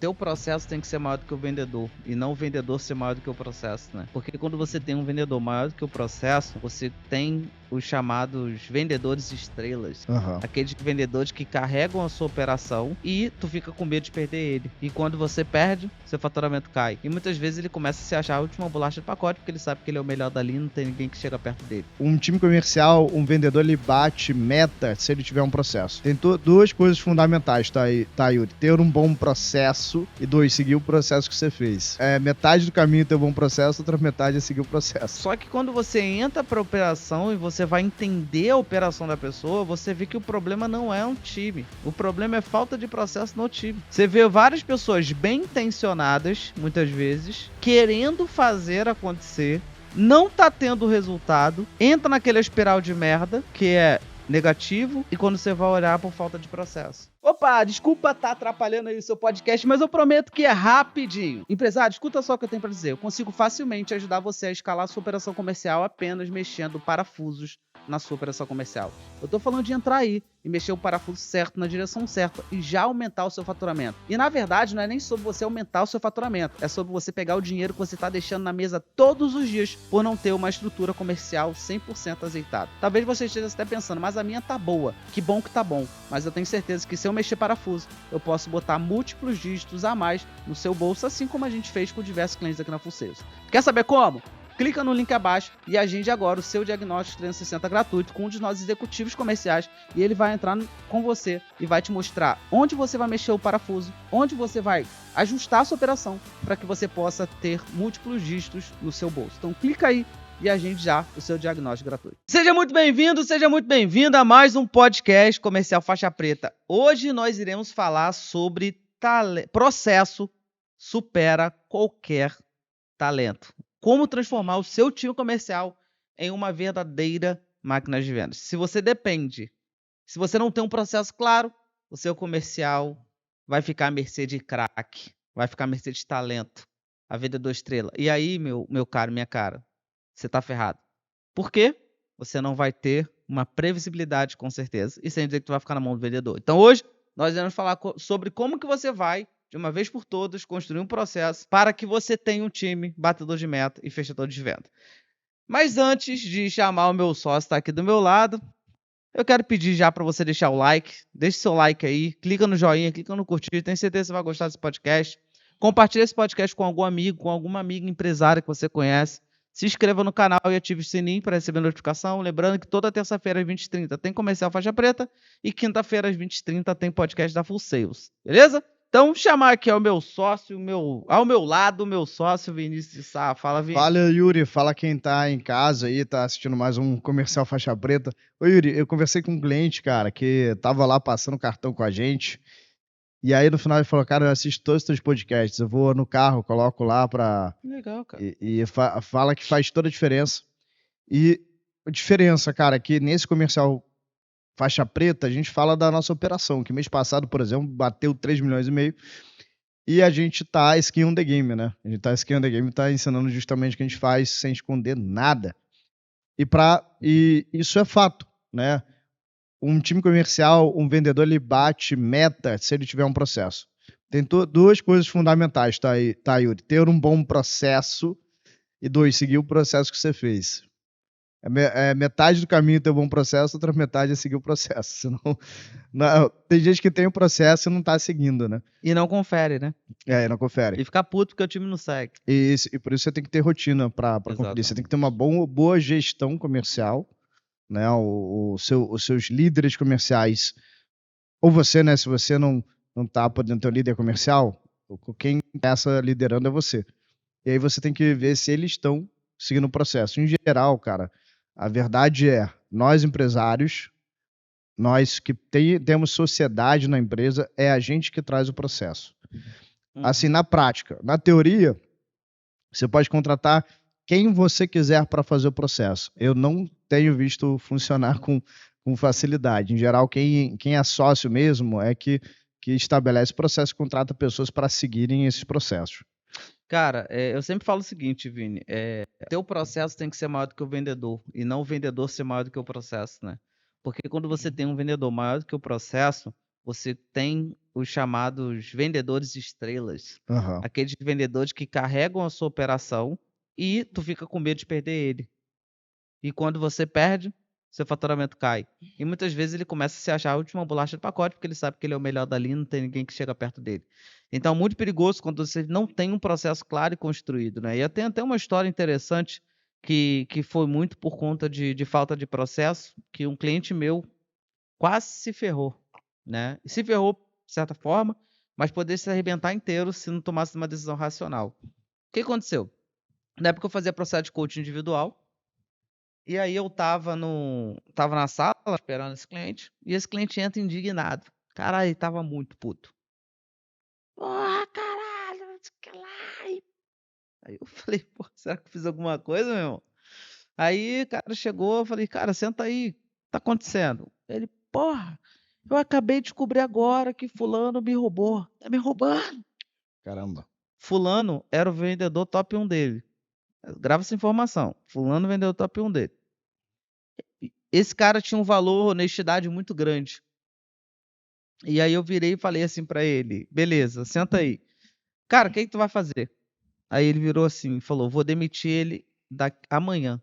teu processo tem que ser maior do que o vendedor e não o vendedor ser maior do que o processo, né? Porque quando você tem um vendedor maior do que o processo, você tem os chamados vendedores estrelas. Aqueles vendedores que carregam a sua operação e tu fica com medo de perder ele. E quando você perde, seu faturamento cai. E muitas vezes ele começa a se achar a última bolacha do pacote, porque ele sabe que ele é o melhor dali e não tem ninguém que chega perto dele. Um time comercial, um vendedor, ele bate meta se ele tiver um processo. Tem duas coisas fundamentais, tá, Yuri? Ter um bom processo e 2, seguir o processo que você fez. Metade do caminho é ter um bom processo, outra metade é seguir o processo. Só que quando você entra pra operação e você vai entender a operação da pessoa, você vê que o problema não é um time. O problema é falta de processo no time. Você vê várias pessoas bem intencionadas, muitas vezes, querendo fazer acontecer, não tá tendo resultado, entra naquela espiral de merda, que é negativo, e quando você vai olhar por falta de processo. Opa, desculpa estar atrapalhando aí o seu podcast, mas eu prometo que é rapidinho. Empresário, escuta só o que eu tenho para dizer. Eu consigo facilmente ajudar você a escalar a sua operação comercial apenas mexendo parafusos na sua operação comercial. Eu tô falando de entrar aí e mexer o parafuso certo na direção certa e já aumentar o seu faturamento. E na verdade não é nem sobre você aumentar o seu faturamento, é sobre você pegar o dinheiro que você tá deixando na mesa todos os dias por não ter uma estrutura comercial 100% azeitada. Talvez você esteja até pensando, mas a minha tá boa, que bom que tá bom, mas eu tenho certeza que se eu mexer parafuso, eu posso botar múltiplos dígitos a mais no seu bolso, assim como a gente fez com diversos clientes aqui na Full Sales. Quer saber como? Clica no link abaixo e agende agora o seu diagnóstico 360 gratuito com um dos nossos executivos comerciais e ele vai entrar com você e vai te mostrar onde você vai mexer o parafuso, onde você vai ajustar a sua operação para que você possa ter múltiplos dígitos no seu bolso. Então clica aí e agende já o seu diagnóstico gratuito. Seja muito bem-vindo, seja muito bem-vinda a mais um podcast Comercial Faixa Preta. Hoje nós iremos falar sobre processo supera qualquer talento. Como transformar o seu time comercial em uma verdadeira máquina de vendas. Se você não tem um processo claro, o seu comercial vai ficar à mercê de craque, vai ficar à mercê de talento, a vendedor estrela. E aí, meu caro, minha cara, você tá ferrado. Por quê? Você não vai ter uma previsibilidade com certeza, e sem dizer que tu vai ficar na mão do vendedor. Então hoje, nós vamos falar sobre como que você vai de uma vez por todas, construir um processo para que você tenha um time batedor de meta e fechador de venda. Mas antes de chamar o meu sócio, está aqui do meu lado, eu quero pedir já para você deixar o like. Deixe seu like aí, clica no joinha, clica no curtir. Tenho certeza que você vai gostar desse podcast. Compartilhe esse podcast com algum amigo, com alguma amiga empresária que você conhece. Se inscreva no canal e ative o sininho para receber notificação. Lembrando que toda terça-feira às 20h30 tem Comercial Faixa Preta e quinta-feira às 20h30 tem podcast da Full Sales. Beleza? Então, chamar aqui ao meu sócio, ao meu lado, o meu sócio, Vinícius de Sá. Fala, Vinícius. Fala, Yuri. Fala quem tá em casa aí, tá assistindo mais um Comercial Faixa Preta. Ô, Yuri, eu conversei com um cliente, cara, que tava lá passando cartão com a gente. E aí, no final, ele falou, cara, eu assisto todos os teus podcasts. Eu vou no carro, coloco lá pra... Legal, cara. Fala que faz toda a diferença. E a diferença, cara, é que nesse Comercial Faixa Preta, a gente fala da nossa operação, que mês passado, por exemplo, bateu 3,5 milhões. E a gente tá skin on the game, né? A gente tá skin on the game, tá ensinando justamente o que a gente faz sem esconder nada. E isso é fato, né? Um time comercial, um vendedor, ele bate meta se ele tiver um processo. Tem duas coisas fundamentais, tá, Yuri? Ter um bom processo e 2, seguir o processo que você fez. Metade do caminho ter um bom processo, outra metade é seguir o processo. Senão, tem gente que tem o processo e não tá seguindo, né? E não confere, né? Não confere. E fica puto porque o time não segue. E por isso você tem que ter rotina para conferir. Você tem que ter uma boa gestão comercial, né? Os seus líderes comerciais, ou você, né? Se você não tá podendo ter um líder comercial, quem começa liderando é você. E aí você tem que ver se eles estão seguindo o processo. Em geral, cara, a verdade é, nós empresários, nós que temos sociedade na empresa, é a gente que traz o processo. Assim, na prática, na teoria, você pode contratar quem você quiser para fazer o processo. Eu não tenho visto funcionar com facilidade. Em geral, quem é sócio mesmo é que estabelece o processo e contrata pessoas para seguirem esses processos. Cara, eu sempre falo o seguinte, Vini, teu processo tem que ser maior do que o vendedor, e não o vendedor ser maior do que o processo, né? Porque quando você tem um vendedor maior do que o processo, você tem os chamados vendedores estrelas. Aham. Aqueles vendedores que carregam a sua operação e tu fica com medo de perder ele. E quando você perde, seu faturamento cai. E muitas vezes ele começa a se achar a última bolacha do pacote, porque ele sabe que ele é o melhor dali, não tem ninguém que chega perto dele. Então, muito perigoso quando você não tem um processo claro e construído, né? E eu tenho até uma história interessante que foi muito por conta de falta de processo, que um cliente meu quase se ferrou, né? E se ferrou de certa forma, mas poderia se arrebentar inteiro se não tomasse uma decisão racional. O que aconteceu? Na época eu fazia processo de coaching individual, e aí eu tava na sala esperando esse cliente, e esse cliente entra indignado. Caralho, ele tava muito puto. "Porra, caralho, não sei o que lá". Aí eu falei: "Pô, será que eu fiz alguma coisa, meu irmão?". Aí o cara chegou, eu falei: "Cara, senta aí, o que tá acontecendo?". Ele: "Porra, eu acabei de descobrir agora que fulano me roubou. Tá me roubando". Caramba. Fulano era o vendedor top 1 dele. Grava essa informação, fulano vendedor top 1 dele. Esse cara tinha um valor honestidade muito grande. E aí eu virei e falei assim pra ele: "Beleza, senta aí. Cara, o que que tu vai fazer?". Aí ele virou assim e falou: "Vou demitir ele amanhã".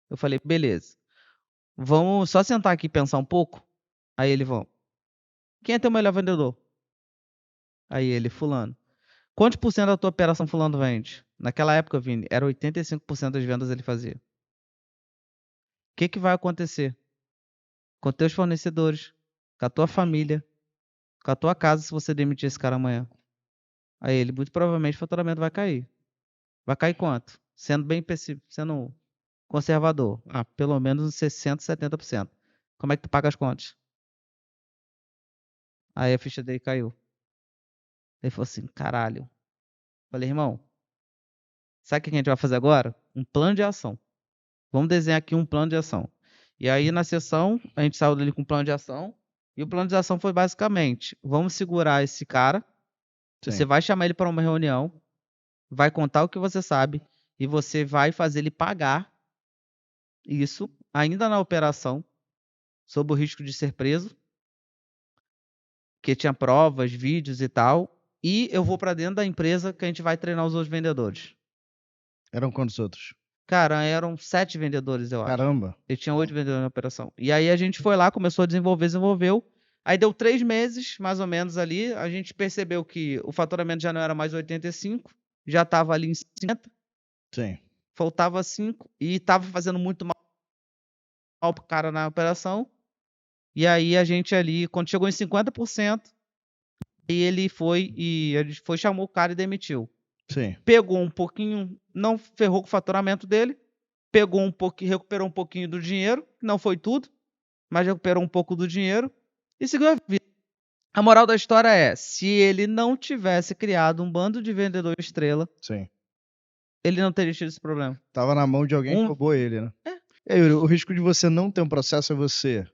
Eu falei: "Beleza. Vamos só sentar aqui e pensar um pouco?". Aí ele: "Vamos". "Quem é teu melhor vendedor?". Aí ele: "Fulano". "Quantos por cento da tua operação fulano vende?". Naquela época, Vini, era 85% das vendas ele fazia. "O que que vai acontecer com teus fornecedores, com a tua família, com a tua casa se você demitir esse cara amanhã?". Aí ele: "Muito provavelmente o faturamento vai cair". "Vai cair quanto?". Sendo conservador. "Ah, pelo menos uns 60, 70%". "Como é que tu paga as contas?". Aí a ficha dele caiu. Ele falou assim: "Caralho". Falei: "Irmão, sabe o que a gente vai fazer agora? Um plano de ação. Vamos desenhar aqui um plano de ação". E aí na sessão, a gente saiu dali com um plano de ação, e o plano de ação foi basicamente: vamos segurar esse cara, você Sim. vai chamar ele para uma reunião, vai contar o que você sabe, e você vai fazer ele pagar isso, ainda na operação, sob o risco de ser preso, que tinha provas, vídeos e tal, e eu vou para dentro da empresa que a gente vai treinar os outros vendedores. Eram quantos outros? Cara, eram 7 vendedores, eu acho. Caramba. Ele tinha 8 vendedores na operação. E aí a gente foi lá, começou a desenvolver, desenvolveu. Aí deu 3 meses, mais ou menos ali, a gente percebeu que o faturamento já não era mais 85, já estava ali em 50, Sim. faltava 5 e estava fazendo muito mal pro cara na operação. E aí a gente ali, quando chegou em 50%, e a gente foi, chamou o cara e demitiu. Sim. Pegou um pouquinho, não ferrou com o faturamento dele, pegou um pouquinho, recuperou um pouquinho do dinheiro, não foi tudo, mas recuperou um pouco do dinheiro e seguiu a vida. A moral da história é, se ele não tivesse criado um bando de vendedor estrela, Sim. ele não teria tido esse problema. Tava na mão de alguém que roubou ele, né? E aí, o risco de você não ter um processo é você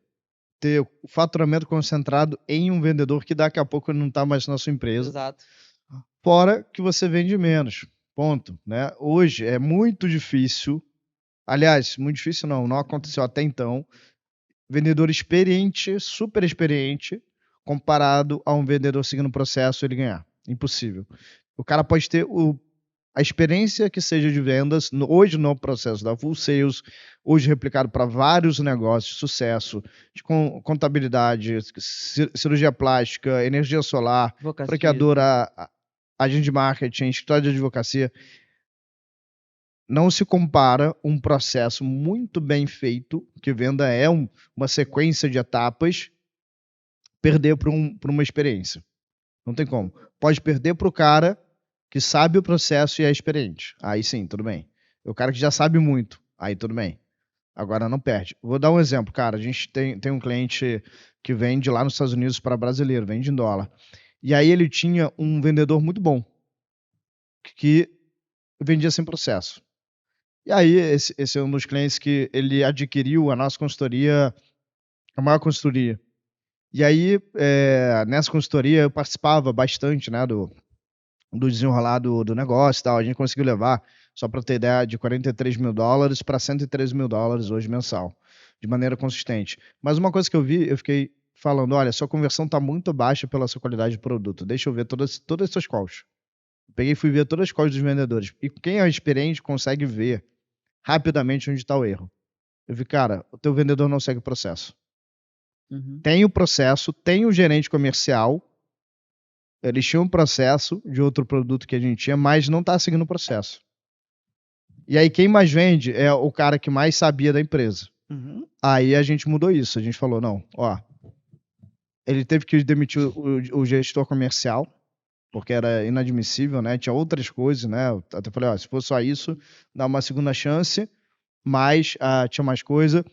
ter o faturamento concentrado em um vendedor que daqui a pouco não tá mais na sua empresa. Exato. Fora que você vende menos. Ponto, né? Hoje é muito difícil. Aliás, muito difícil não aconteceu até então. Vendedor experiente, super experiente, comparado a um vendedor seguindo o processo, ele ganhar. Impossível. O cara pode ter a experiência que seja de vendas, hoje no processo da Full Sales, hoje replicado para vários negócios, sucesso, de contabilidade, cirurgia plástica, energia solar, Advocacia. franqueadora, agente de marketing, escritório de advocacia. Não se compara um processo muito bem feito, que venda é uma sequência de etapas, perder para uma experiência. Não tem como. Pode perder para o cara que sabe o processo e é experiente. Aí sim, tudo bem. O cara que já sabe muito, aí tudo bem. Agora não perde. Vou dar um exemplo, cara. A gente tem um cliente que vende lá nos Estados Unidos para brasileiro, vende em dólar. E aí ele tinha um vendedor muito bom, que vendia sem processo. E aí, esse é um dos clientes que ele adquiriu a nossa consultoria, a maior consultoria. E aí, nessa consultoria, eu participava bastante, né, do desenrolar do negócio e tal. A gente conseguiu levar, só para ter ideia, de $43 mil para $113 mil hoje mensal, de maneira consistente. Mas uma coisa que eu vi, eu fiquei falando, olha, sua conversão está muito baixa pela sua qualidade de produto. Deixa eu ver todas as suas calls. Peguei e fui ver todas as calls dos vendedores. E quem é experiente consegue ver rapidamente onde está o erro. Eu vi, cara, o teu vendedor não segue o processo. Tem o processo, tem o gerente comercial, eles tinham um processo de outro produto que a gente tinha, mas não está seguindo o processo. E aí quem mais vende é o cara que mais sabia da empresa. Aí a gente mudou isso, a gente falou, não, ó, ele teve que demitir o gestor comercial, porque era inadmissível, né? Tinha outras coisas, né? Eu até falei, ó, se for só isso, dá uma segunda chance, mas tinha mais coisa.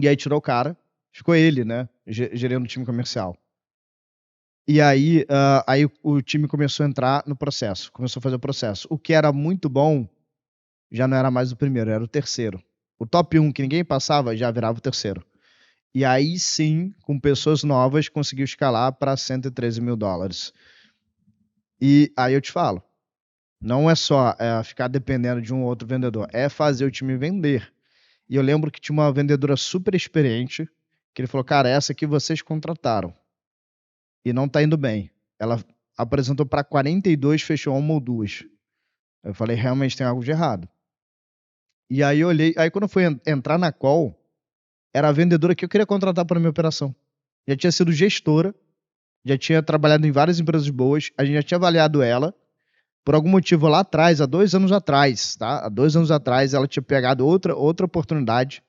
E aí tirou o cara, ficou ele, né? Gerando o time comercial. E aí, aí o time começou a entrar no processo, começou a fazer o processo. O que era muito bom, já não era mais o primeiro, era o terceiro. O top 1 que ninguém passava, já virava o terceiro. E aí sim, com pessoas novas, conseguiu escalar para $113 mil. E aí eu te falo, não é só ficar dependendo de um ou outro vendedor, é fazer o time vender. E eu lembro que tinha uma vendedora super experiente, que ele falou, cara, essa aqui vocês contrataram e não tá indo bem. Ela apresentou para 42, fechou uma ou duas. Eu falei, realmente tem algo de errado. E aí eu olhei, aí quando eu fui entrar na call, era a vendedora que eu queria contratar para minha operação. Já tinha sido gestora, já tinha trabalhado em várias empresas boas, a gente já tinha avaliado ela. Por algum motivo lá atrás, há 2 anos atrás, tá? Há 2 anos atrás ela tinha pegado outra oportunidade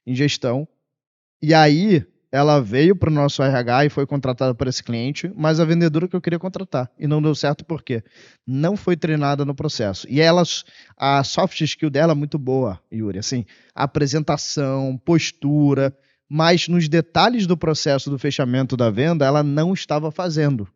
em gestão. E aí ela veio para o nosso RH e foi contratada por esse cliente, mas a vendedora que eu queria contratar. E não deu certo por quê? Não foi treinada no processo. E a soft skill dela é muito boa, Yuri. Assim, apresentação, postura, mas nos detalhes do processo do fechamento da venda, ela não estava fazendo.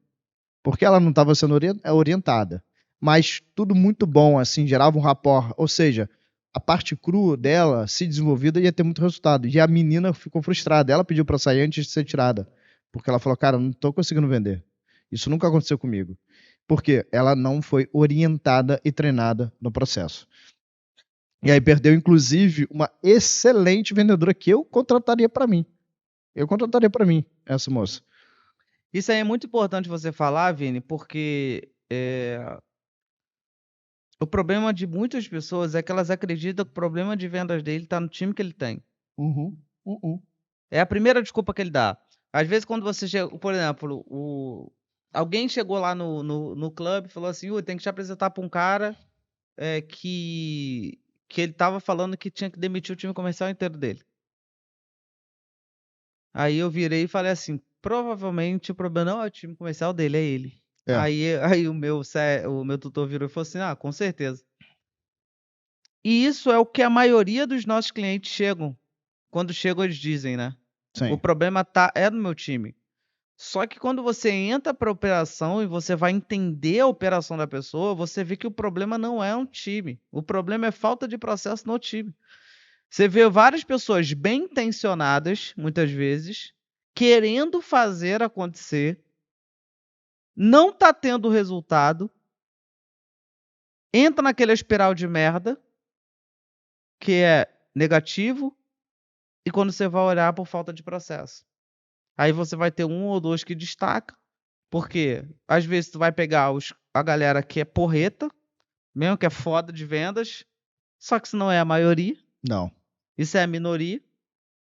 Porque ela não estava sendo orientada. Mas tudo muito bom, assim, gerava um rapport. Ou seja, a parte crua dela, se desenvolvida, ia ter muito resultado. E a menina ficou frustrada. Ela pediu para sair antes de ser tirada. Porque ela falou, cara, não estou conseguindo vender. Isso nunca aconteceu comigo. Porque ela não foi orientada e treinada no processo. E aí perdeu, inclusive, uma excelente vendedora que eu contrataria para mim. Eu contrataria para mim, essa moça. Isso aí é muito importante você falar, Vini, porque o problema de muitas pessoas é que elas acreditam que o problema de vendas dele está no time que ele tem. É a primeira desculpa que ele dá. Às vezes, quando você chega, por exemplo, alguém chegou lá no clube e falou assim: tem que te apresentar para um cara que ele estava falando que tinha que demitir o time comercial inteiro dele. Aí eu virei e falei assim: provavelmente o problema não é o time comercial dele, é ele. É. Aí o meu tutor virou e falou assim: com certeza. E isso é o que a maioria dos nossos clientes chegam. Quando chegam, eles dizem, né? Sim. O problema é no meu time. Só que quando você entra para a operação e você vai entender a operação da pessoa, você vê que o problema não é um time. O problema é falta de processo no time. Você vê várias pessoas bem intencionadas, muitas vezes, querendo fazer acontecer, não tá tendo resultado, entra naquela espiral de merda, que é negativo, e quando você vai olhar por falta de processo. Aí você vai ter um ou dois que destaca, porque às vezes tu vai pegar a galera que é porreta, mesmo que é foda de vendas, só que isso não é a maioria. Não. Isso é a minoria.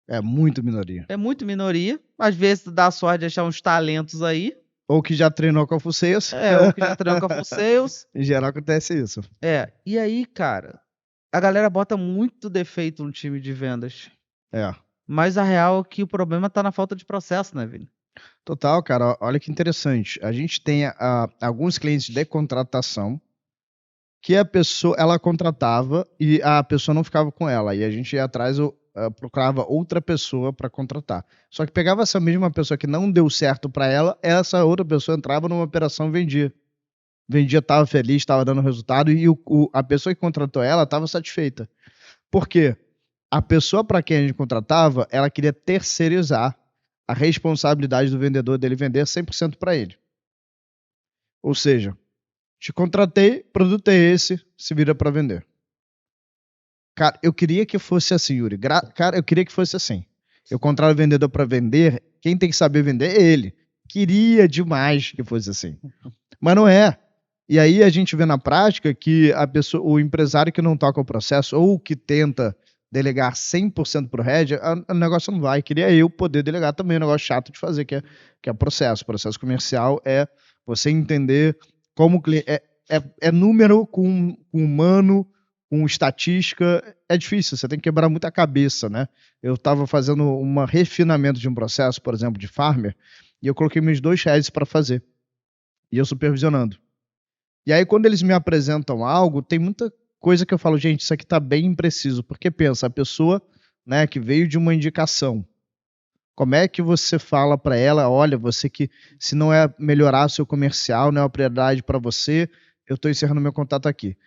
É muito minoria. É muito minoria. Às vezes tu dá a sorte de achar uns talentos aí. Ou que já treinou com a Full Sales. Ou que já treinou com a Full Sales. Em geral acontece isso. E aí, cara, a galera bota muito defeito no time de vendas. Mas a real é que o problema tá na falta de processo, né, Vini? Total, cara. Olha que interessante. A gente tem alguns clientes de contratação que a pessoa, ela contratava e a pessoa não ficava com ela. E a gente ia atrás, procurava outra pessoa para contratar. Só que pegava essa mesma pessoa que não deu certo para ela, essa outra pessoa entrava numa operação e vendia. Vendia, estava feliz, estava dando resultado e a pessoa que contratou ela estava satisfeita. Por quê? A pessoa para quem a gente contratava, ela queria terceirizar a responsabilidade do vendedor dele vender 100% para ele. Ou seja, te contratei, produto é esse, se vira para vender. Cara, eu queria que fosse assim, Yuri. Cara, eu queria que fosse assim. Eu contrato o vendedor para vender, Quem tem que saber vender é ele. Queria demais que fosse assim. Mas não é. E aí a gente vê na prática que o empresário que não toca o processo ou que tenta delegar 100% para o head, o negócio não vai. Queria eu poder delegar também, um negócio chato de fazer, que é processo. Processo comercial é você entender como o cliente... É número com humano, com estatística. É difícil, você tem que quebrar muita cabeça, né? Eu estava fazendo um refinamento de um processo, por exemplo, de farmer, e eu coloquei meus 2 heads para fazer. E eu supervisionando. E aí, quando eles me apresentam algo, tem muita coisa que eu falo, gente, isso aqui tá bem impreciso. Porque pensa, a pessoa, né, que veio de uma indicação, como é que você fala para ela, olha, você que, se não é melhorar seu comercial, não é uma prioridade para você, eu estou encerrando meu contato aqui.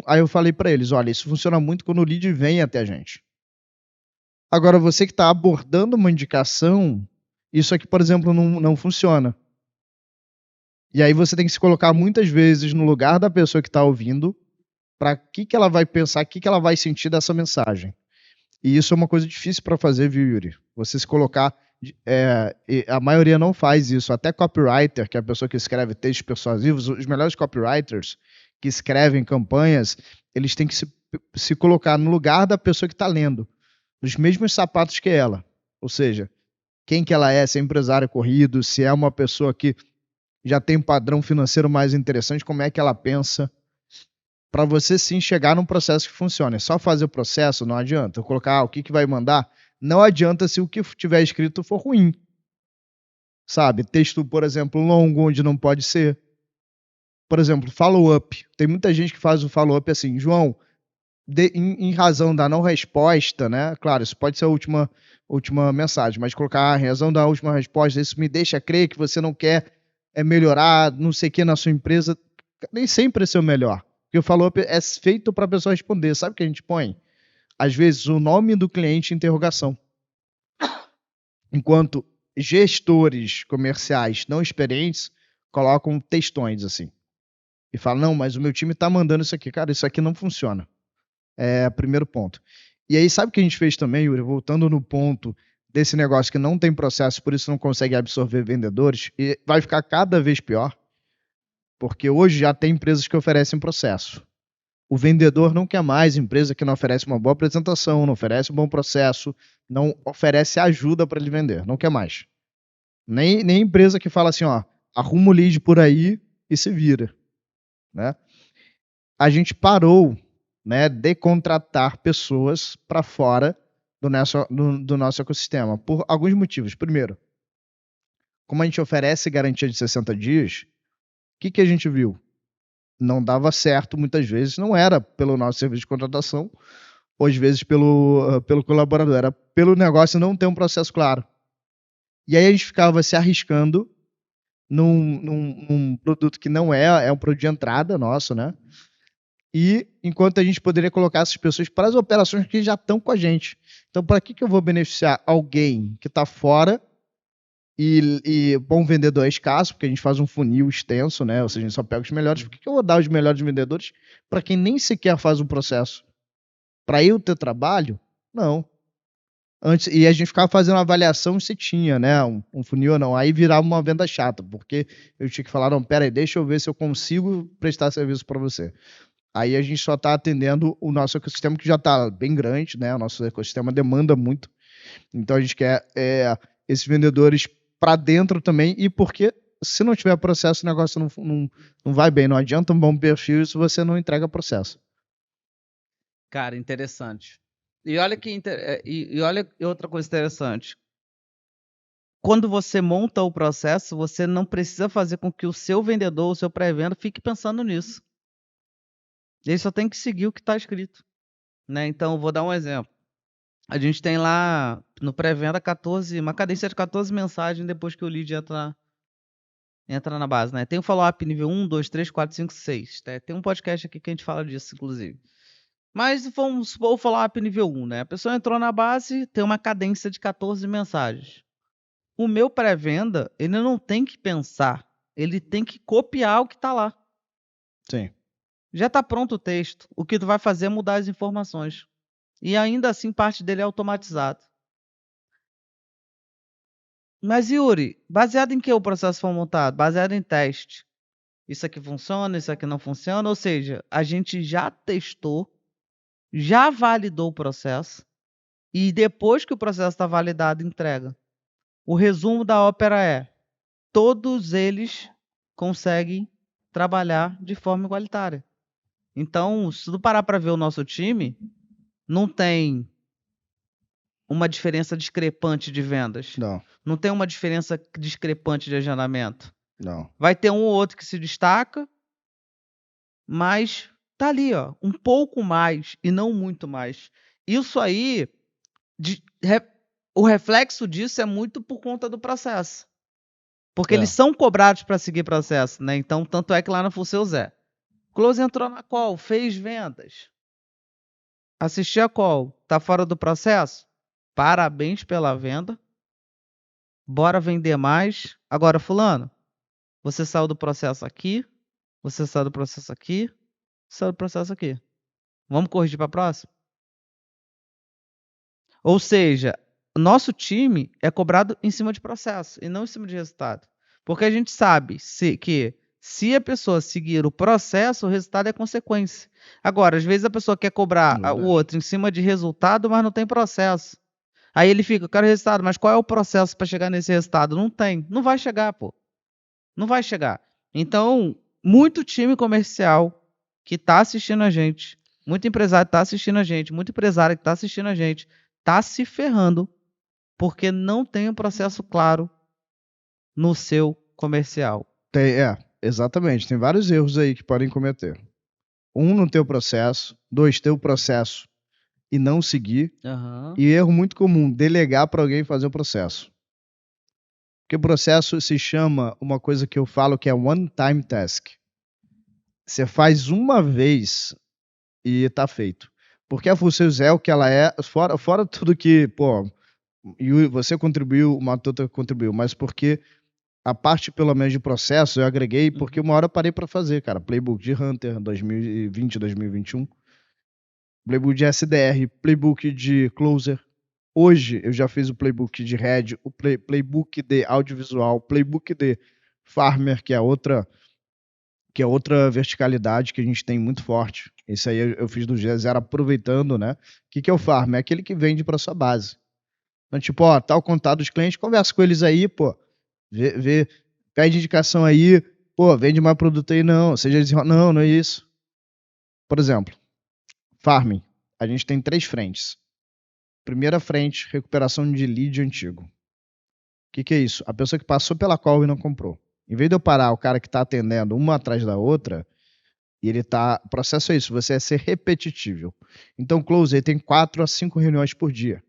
Aí eu falei para eles, olha, isso funciona muito quando o lead vem até a gente. Agora, você que está abordando uma indicação, isso aqui, por exemplo, não funciona. E aí você tem que se colocar muitas vezes no lugar da pessoa que está ouvindo, para que ela vai pensar, o que ela vai sentir dessa mensagem. E isso é uma coisa difícil para fazer, viu, Yuri? Você se colocar... a maioria não faz isso. Até copywriter, que é a pessoa que escreve textos persuasivos, os melhores copywriters que escrevem campanhas, eles têm que se colocar no lugar da pessoa que está lendo, nos mesmos sapatos que ela. Ou seja, quem que ela é, se é empresário corrido, se é uma pessoa que já tem um padrão financeiro mais interessante, como é que ela pensa, para você sim chegar num processo que funcione. Só fazer o processo não adianta. Eu colocar o que vai mandar, não adianta se o que tiver escrito for ruim. Sabe? Texto, por exemplo, longo, onde não pode ser. Por exemplo, follow-up. Tem muita gente que faz o follow-up assim, João, em razão da não resposta, né? Claro, isso pode ser a última mensagem, mas colocar a razão da última resposta, isso me deixa crer que você não quer melhorar, não sei o que na sua empresa. Nem sempre é ser o melhor. Porque o follow-up é feito para a pessoa responder. Sabe o que a gente põe? Às vezes, o nome do cliente em interrogação. Enquanto gestores comerciais não experientes colocam textões assim. E falam, não, mas o meu time está mandando isso aqui. Cara, isso aqui não funciona. É o primeiro ponto. E aí, sabe o que a gente fez também, Yuri? Voltando no ponto desse negócio que não tem processo, por isso não consegue absorver vendedores, e vai ficar cada vez pior, porque hoje já tem empresas que oferecem processo. O vendedor não quer mais empresa que não oferece uma boa apresentação, não oferece um bom processo, não oferece ajuda para ele vender, não quer mais. Nem empresa que fala assim, ó, arruma o lead por aí e se vira, né? A gente parou, né, de contratar pessoas para fora do nosso ecossistema, por alguns motivos. Primeiro, como a gente oferece garantia de 60 dias, o que a gente viu? Não dava certo muitas vezes, não era pelo nosso serviço de contratação, ou às vezes pelo colaborador, era pelo negócio não ter um processo claro. E aí a gente ficava se arriscando num produto que não é um produto de entrada nosso, né? E enquanto a gente poderia colocar essas pessoas para as operações que já estão com a gente. Então, para que eu vou beneficiar alguém que está fora e bom vendedor é escasso, porque a gente faz um funil extenso, né? Ou seja, a gente só pega os melhores. Por que eu vou dar os melhores vendedores para quem nem sequer faz um processo? Para eu ter trabalho? Não. E a gente ficava fazendo uma avaliação se tinha, né? Um funil ou não. Aí virava uma venda chata, porque eu tinha que falar, não, pera aí, deixa eu ver se eu consigo prestar serviço para você. Aí a gente só está atendendo o nosso ecossistema, que já está bem grande, né? O nosso ecossistema demanda muito. Então a gente quer esses vendedores para dentro também, e porque se não tiver processo, o negócio não vai bem. Não adianta um bom perfil se você não entrega processo. Cara, interessante. E olha outra coisa interessante. Quando você monta o processo, você não precisa fazer com que o seu vendedor, o seu pré-venda, fique pensando nisso. Ele só tem que seguir o que está escrito, né? Então, vou dar um exemplo. A gente tem lá no pré-venda uma cadência de 14 mensagens depois que o lead entra na base, né? Tem o follow-up nível 1, 2, 3, 4, 5, 6. Tá? Tem um podcast aqui que a gente fala disso, inclusive. Mas vamos supor o follow-up nível 1, né? A pessoa entrou na base, tem uma cadência de 14 mensagens. O meu pré-venda, ele não tem que pensar, ele tem que copiar o que está lá. Sim. Já está pronto o texto. O que tu vai fazer é mudar as informações. E ainda assim, parte dele é automatizado. Mas, Yuri, baseado em que o processo foi montado? Baseado em teste. Isso aqui funciona, isso aqui não funciona. Ou seja, a gente já testou, já validou o processo e depois que o processo está validado, entrega. O resumo da ópera é: todos eles conseguem trabalhar de forma igualitária. Então, se tu parar para ver o nosso time, não tem uma diferença discrepante de vendas. Não, Não tem uma diferença discrepante de agendamento. não. Vai ter um ou outro que se destaca, mas tá ali, ó, um pouco mais e não muito mais. Isso aí, o reflexo disso é muito por conta do processo. Porque eles são cobrados para seguir processo, né? Então, tanto é que lá no Full Zé. Close entrou na call, fez vendas. Assistiu a call, tá fora do processo? Parabéns pela venda. Bora vender mais. Agora, fulano, você saiu do processo aqui, você saiu do processo aqui, saiu do processo aqui. Vamos corrigir para a próxima? Ou seja, nosso time é cobrado em cima de processo e não em cima de resultado. Porque a gente sabe que se a pessoa seguir o processo, o resultado é consequência. Agora, às vezes a pessoa quer cobrar o outro em cima de resultado, mas não tem processo. Aí ele fica, eu quero resultado, mas qual é o processo para chegar nesse resultado? Não tem. Não vai chegar, pô. Não vai chegar. Então, muito time comercial que está assistindo a gente, muito empresário que está assistindo a gente, muito empresário que está assistindo a gente, está se ferrando porque não tem um processo claro no seu comercial. Exatamente. Tem vários erros aí que podem cometer. Um, não ter o processo. Dois, ter o processo e não seguir. E erro muito comum, delegar para alguém fazer o processo. Porque o processo se chama uma coisa que eu falo que é one-time task. Você faz uma vez e tá feito. Porque a Full é o que ela é, fora tudo que, pô, você contribuiu, o Matuta contribuiu, mas porque a parte, pelo menos, de processo eu agreguei, porque uma hora eu parei para fazer, cara. Playbook de Hunter 2020, 2021. Playbook de SDR, playbook de Closer. Hoje eu já fiz o playbook de Red, o playbook de audiovisual, playbook de Farmer, que é outra verticalidade que a gente tem muito forte. Esse aí eu fiz do G0 aproveitando, né? O que é o Farmer? É aquele que vende para sua base. Então, tipo, ó, tá o contato dos clientes, conversa com eles aí, pô. Pede indicação aí, pô, vende mais produto aí, não. Não é isso. Por exemplo, Farming. A gente tem 3 frentes. Primeira frente, recuperação de lead antigo. O que é isso? A pessoa que passou pela call e não comprou. Em vez de eu parar o cara que está atendendo uma atrás da outra, e ele tá. O processo é isso, você é ser repetitivo. Então, o Closer tem 4 a 5 reuniões por dia.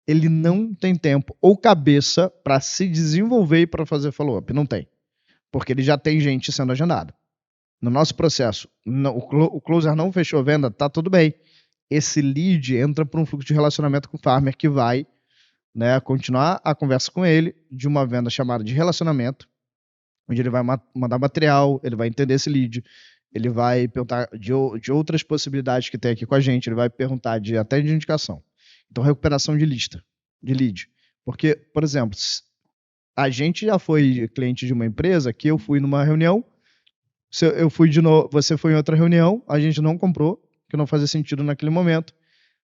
Ele não tem tempo ou cabeça para se desenvolver e para fazer follow-up. Não tem. Porque ele já tem gente sendo agendada. No nosso processo, o Closer não fechou a venda, tá tudo bem. Esse lead entra para um fluxo de relacionamento com o Farmer que vai, né, continuar a conversa com ele de uma venda chamada de relacionamento, onde ele vai mandar material, ele vai entender esse lead, ele vai perguntar de outras possibilidades que tem aqui com a gente, ele vai perguntar até de indicação. Então, recuperação de lead. Porque, por exemplo, a gente já foi cliente de uma empresa que eu fui numa reunião, eu fui de novo, você foi em outra reunião, a gente não comprou, que não fazia sentido naquele momento.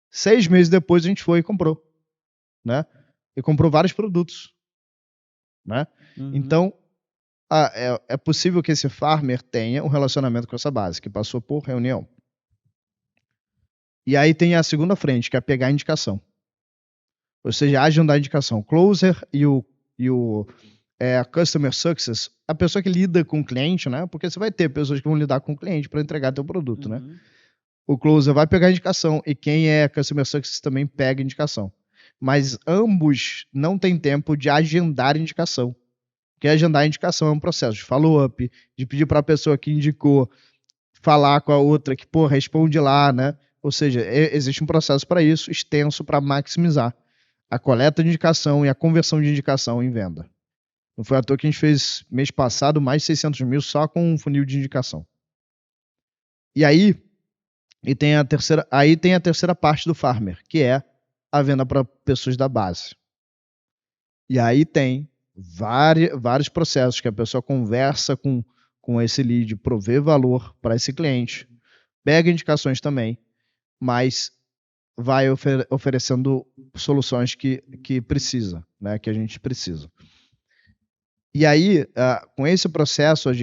6 meses depois a gente foi e comprou, né? E comprou vários produtos, né? Então, é possível que esse farmer tenha um relacionamento com essa base, que passou por reunião. E aí tem a segunda frente, que é pegar a indicação. Ou seja, agendar a indicação. Closer e o Customer Success, a pessoa que lida com o cliente, né? Porque você vai ter pessoas que vão lidar com o cliente para entregar teu produto, né? O Closer vai pegar a indicação e quem é Customer Success também pega a indicação. Mas ambos não têm tempo de agendar a indicação. Porque agendar a indicação é um processo de follow-up, de pedir para a pessoa que indicou falar com a outra que, pô, responde lá, né? Ou seja, existe um processo para isso, extenso, para maximizar a coleta de indicação e a conversão de indicação em venda. Não foi à toa que a gente fez, mês passado, mais de 600 mil só com um funil de indicação. E aí tem a terceira parte do Farmer, que é a venda para pessoas da base. E aí tem vários processos que a pessoa conversa com esse lead, provê valor para esse cliente, pega indicações também, mas vai oferecendo soluções que precisa, né? Que a gente precisa. E aí, com esse processo, a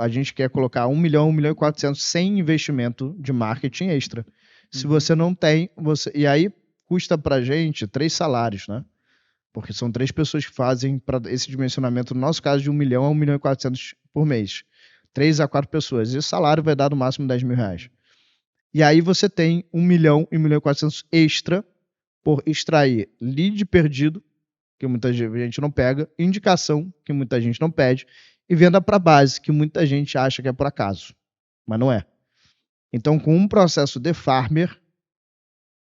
gente quer colocar 1 milhão, 1 milhão e 400 sem investimento de marketing extra. Se você não tem, e aí custa pra gente 3 salários, né? Porque são 3 pessoas que fazem para esse dimensionamento, no nosso caso, de 1 milhão a 1 milhão e 400 por mês. 3 a 4 pessoas. E o salário vai dar no máximo 10 mil reais. E aí você tem 1 milhão e 1 milhão e 400 extra por extrair lead perdido, que muita gente não pega, indicação, que muita gente não pede, e venda para base, que muita gente acha que é por acaso, mas não é. Então, com um processo de farmer,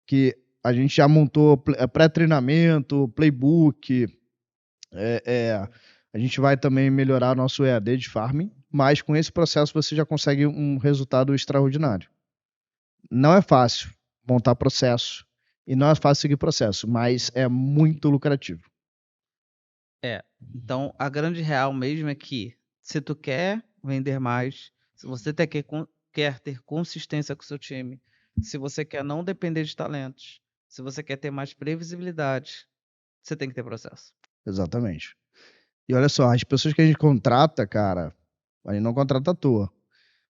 que a gente já montou pré-treinamento, playbook, a gente vai também melhorar nosso EAD de farming, mas com esse processo você já consegue um resultado extraordinário. Não é fácil montar processo, e não é fácil seguir processo, mas é muito lucrativo. Então, a grande real mesmo é que, se tu quer vender mais, se você quer ter consistência com o seu time, se você quer não depender de talentos, se você quer ter mais previsibilidade, você tem que ter processo. Exatamente. E olha só, as pessoas que a gente contrata, cara, a gente não contrata à toa.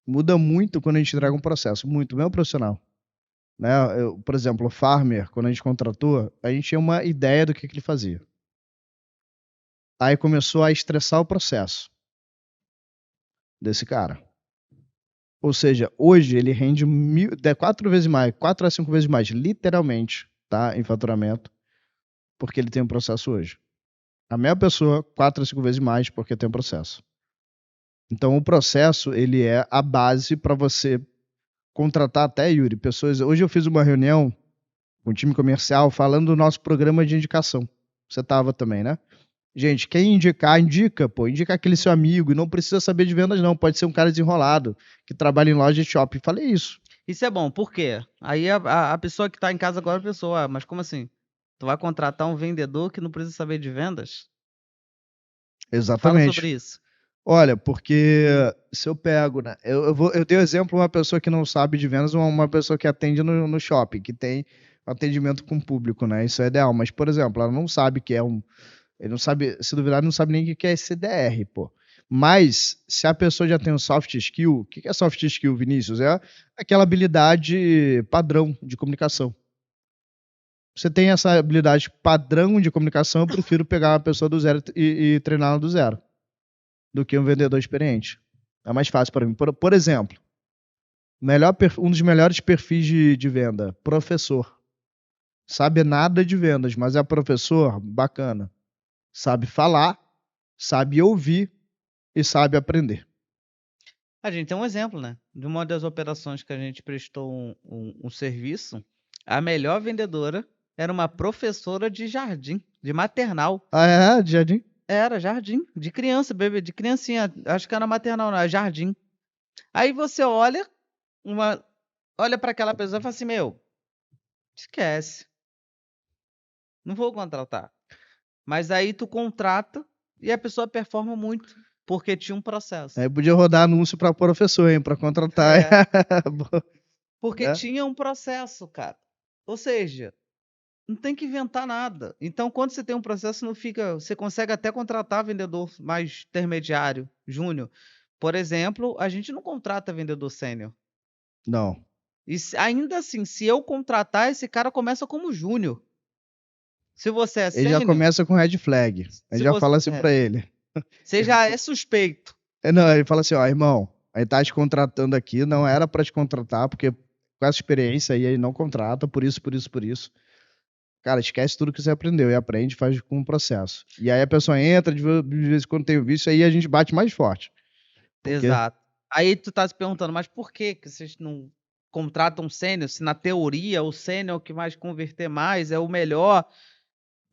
Muda muito quando a gente entrega um processo, muito, mesmo profissional. Né? Por exemplo, o Farmer, quando a gente contratou, a gente tinha uma ideia do que ele fazia. Aí começou a estressar o processo desse cara. Ou seja, hoje ele rende 4 vezes mais, 4 a 5 vezes mais, literalmente, tá? Em faturamento, porque ele tem um processo hoje. A mesma pessoa, 4 a 5 vezes mais, porque tem um processo. Então, o processo, ele é a base para você contratar até, Yuri, pessoas... Hoje eu fiz uma reunião com o time comercial falando do nosso programa de indicação. Você estava também, né? Gente, quem indicar, indica aquele seu amigo, e não precisa saber de vendas não, pode ser um cara desenrolado, que trabalha em loja de shopping. Falei isso. Isso é bom, por quê? Aí a pessoa que tá em casa agora pensou, mas como assim? Tu vai contratar um vendedor que não precisa saber de vendas? Exatamente. Fala sobre isso. Olha, porque se eu pego, né? Eu dei o exemplo de uma pessoa que não sabe de vendas, uma pessoa que atende no shopping, que tem atendimento com o público, né? Isso é ideal. Mas, por exemplo, ela não sabe que é ele não sabe, se duvidar, não sabe nem o que é CDR, pô. Mas, se a pessoa já tem um soft skill, o que é soft skill, Vinícius? É aquela habilidade padrão de comunicação. Você tem essa habilidade padrão de comunicação, eu prefiro pegar uma pessoa do zero e treiná-la do zero, do que um vendedor experiente. É mais fácil para mim. Por exemplo, um dos melhores perfis de venda, professor. Sabe nada de vendas, mas é professor, bacana. Sabe falar, sabe ouvir e sabe aprender. A gente tem um exemplo, né? De uma das operações que a gente prestou um serviço, a melhor vendedora era uma professora de jardim, de maternal. Ah, é? De jardim? Era jardim, de criança, bebê, de criancinha. Acho que era maternal, não, é jardim. Aí você olha para aquela pessoa e fala assim, esquece. Não vou contratar. Mas aí tu contrata e a pessoa performa muito, porque tinha um processo. Aí podia rodar anúncio para professor, hein, para contratar. Porque tinha um processo, cara. Ou seja, não tem que inventar nada. Então, quando você tem um processo, você consegue até contratar vendedor mais intermediário, júnior. Por exemplo, a gente não contrata vendedor sênior. Não. E ainda assim, se eu contratar, esse cara começa como júnior. Se você é sênior... Ele já começa com red flag. A gente já fala assim pra ele. Você já é suspeito. Não, ele fala assim, irmão, a gente tá te contratando aqui, não era pra te contratar, porque com essa experiência aí, ele não contrata, por isso. Cara, esquece tudo que você aprendeu e aprende, faz com um processo. E aí a pessoa entra, de vez em quando tem o vício, aí a gente bate mais forte. Exato. Aí tu tá se perguntando, mas por que vocês não contratam sênior, se na teoria o sênior que vai converter mais é o melhor?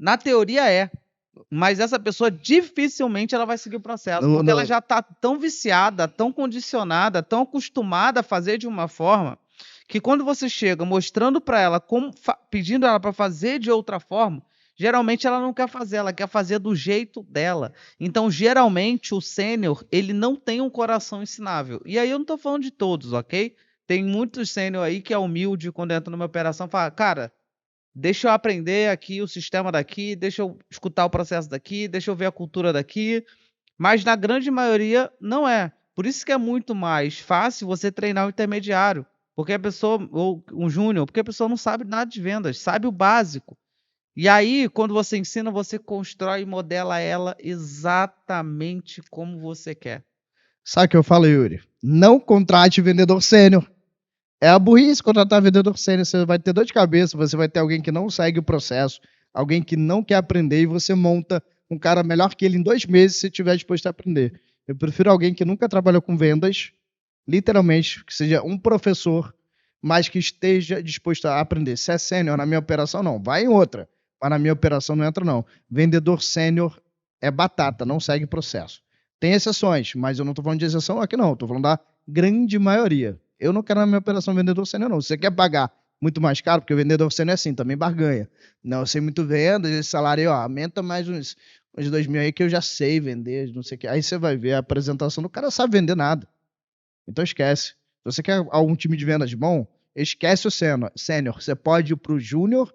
Na teoria mas essa pessoa dificilmente ela vai seguir o processo, porque ela já está tão viciada, tão condicionada, tão acostumada a fazer de uma forma, que quando você chega mostrando para ela, pedindo ela para fazer de outra forma, geralmente ela não quer fazer, ela quer fazer do jeito dela. Então, geralmente, o sênior, ele não tem um coração ensinável. E aí eu não tô falando de todos, ok? Tem muitos sênior aí que é humilde quando entra numa operação, fala, cara, deixa eu aprender aqui o sistema daqui, deixa eu escutar o processo daqui, deixa eu ver a cultura daqui. Mas na grande maioria não é. Por isso que é muito mais fácil você treinar o intermediário, porque a pessoa, ou um júnior, porque a pessoa não sabe nada de vendas, sabe o básico. E aí, quando você ensina, você constrói e modela ela exatamente como você quer. Sabe o que eu falo, Yuri? Não contrate vendedor sênior. É a burrice contratar vendedor sênior. Você vai ter dor de cabeça, você vai ter alguém que não segue o processo, alguém que não quer aprender e você monta um cara melhor que ele em 2 meses se estiver disposto a aprender. Eu prefiro alguém que nunca trabalhou com vendas, literalmente, que seja um professor, mas que esteja disposto a aprender. Se é sênior, na minha operação, não. Vai em outra. Mas na minha operação não entra, não. Vendedor sênior é batata, não segue processo. Tem exceções, mas eu não estou falando de exceção aqui, não. Estou falando da grande maioria. Eu não quero na minha operação vendedor sênior, não. Se você quer pagar muito mais caro, porque o vendedor sênior é assim, também barganha. Não, eu sei muito vendas, esse salário aí, ó, aumenta mais uns 2 mil aí que eu já sei vender, não sei o que. Aí você vai ver a apresentação do cara, não sabe vender nada. Então esquece. Se você quer algum time de vendas bom, esquece o sênior. Você pode ir pro júnior,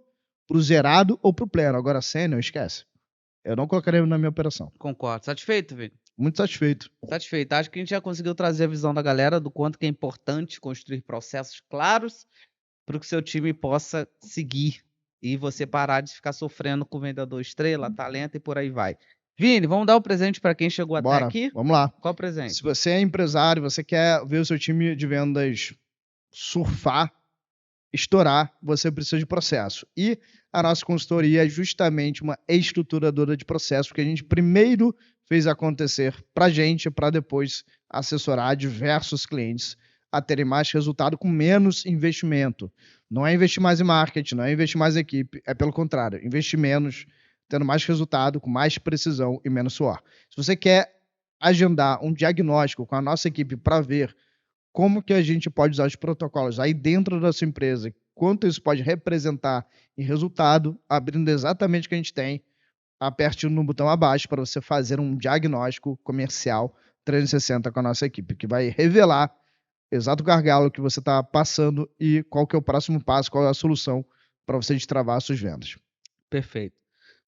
pro zerado ou pro pleno. Agora sênior, esquece. Eu não colocaria na minha operação. Concordo. Satisfeito, Vini? Muito satisfeito. Satisfeito. Acho que a gente já conseguiu trazer a visão da galera do quanto que é importante construir processos claros para que o seu time possa seguir e você parar de ficar sofrendo com o vendedor estrela, talento e por aí vai. Vini, vamos dar o presente para quem chegou até aqui? Vamos lá. Qual o presente? Se você é empresário, você quer ver o seu time de vendas surfar, estourar, você precisa de processo. E a nossa consultoria é justamente uma estruturadora de processo, que a gente primeiro fez acontecer para a gente, para depois assessorar diversos clientes a terem mais resultado com menos investimento. Não é investir mais em marketing, não é investir mais em equipe, é pelo contrário, investir menos, tendo mais resultado, com mais precisão e menos suor. Se você quer agendar um diagnóstico com a nossa equipe para ver como que a gente pode usar os protocolos aí dentro da sua empresa, quanto isso pode representar em resultado, abrindo exatamente o que a gente tem, aperte no botão abaixo para você fazer um diagnóstico comercial 360 com a nossa equipe, que vai revelar exato o gargalo que você está passando e qual que é o próximo passo, qual é a solução para você destravar as suas vendas. Perfeito.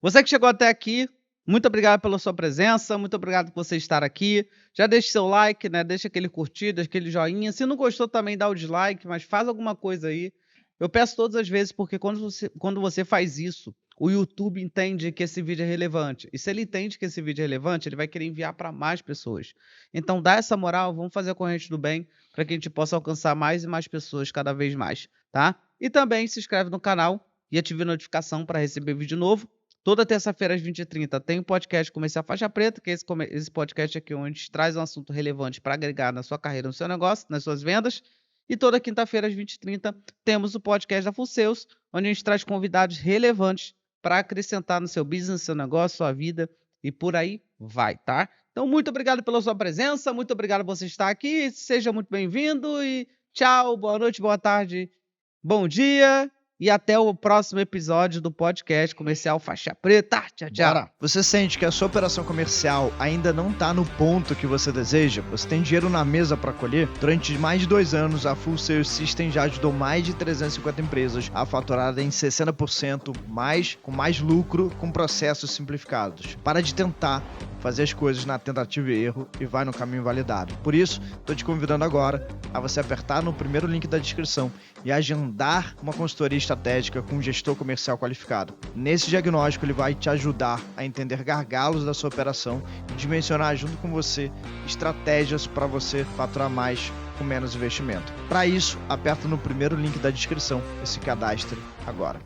Você que chegou até aqui, muito obrigado pela sua presença, muito obrigado por você estar aqui. Já deixa seu like, né? Deixa aquele curtida, aquele joinha. Se não gostou também dá o dislike, mas faz alguma coisa aí. Eu peço todas as vezes, porque quando você faz isso, o YouTube entende que esse vídeo é relevante. E se ele entende que esse vídeo é relevante, ele vai querer enviar para mais pessoas. Então dá essa moral, vamos fazer a corrente do bem para que a gente possa alcançar mais e mais pessoas cada vez mais, tá? E também se inscreve no canal e ative a notificação para receber vídeo novo. Toda terça-feira às 20h30 tem um podcast Comercial Faixa Preta, que é esse podcast aqui onde a gente traz um assunto relevante para agregar na sua carreira, no seu negócio, nas suas vendas. E toda quinta-feira às 20h30 temos o podcast da Full Sales, onde a gente traz convidados relevantes para acrescentar no seu business, no seu negócio, sua vida e por aí vai, tá? Então, muito obrigado pela sua presença, muito obrigado por você estar aqui, seja muito bem-vindo e tchau, boa noite, boa tarde, bom dia e até o próximo episódio do podcast Comercial Faixa Preta. Tchau, tchau. Bora. Você sente que a sua operação comercial ainda não está no ponto que você deseja? Você tem dinheiro na mesa para colher? Durante mais de 2 anos, a Full Sales System já ajudou mais de 350 empresas a faturar em 60% mais, com mais lucro, com processos simplificados. Para de tentar fazer as coisas na tentativa e erro e vai no caminho validado. Por isso, estou te convidando agora a você apertar no primeiro link da descrição e agendar uma consultoria estratégica com um gestor comercial qualificado. Nesse diagnóstico, ele vai te ajudar a entender gargalos da sua operação e dimensionar junto com você estratégias para você faturar mais com menos investimento. Para isso, aperta no primeiro link da descrição e se cadastre agora.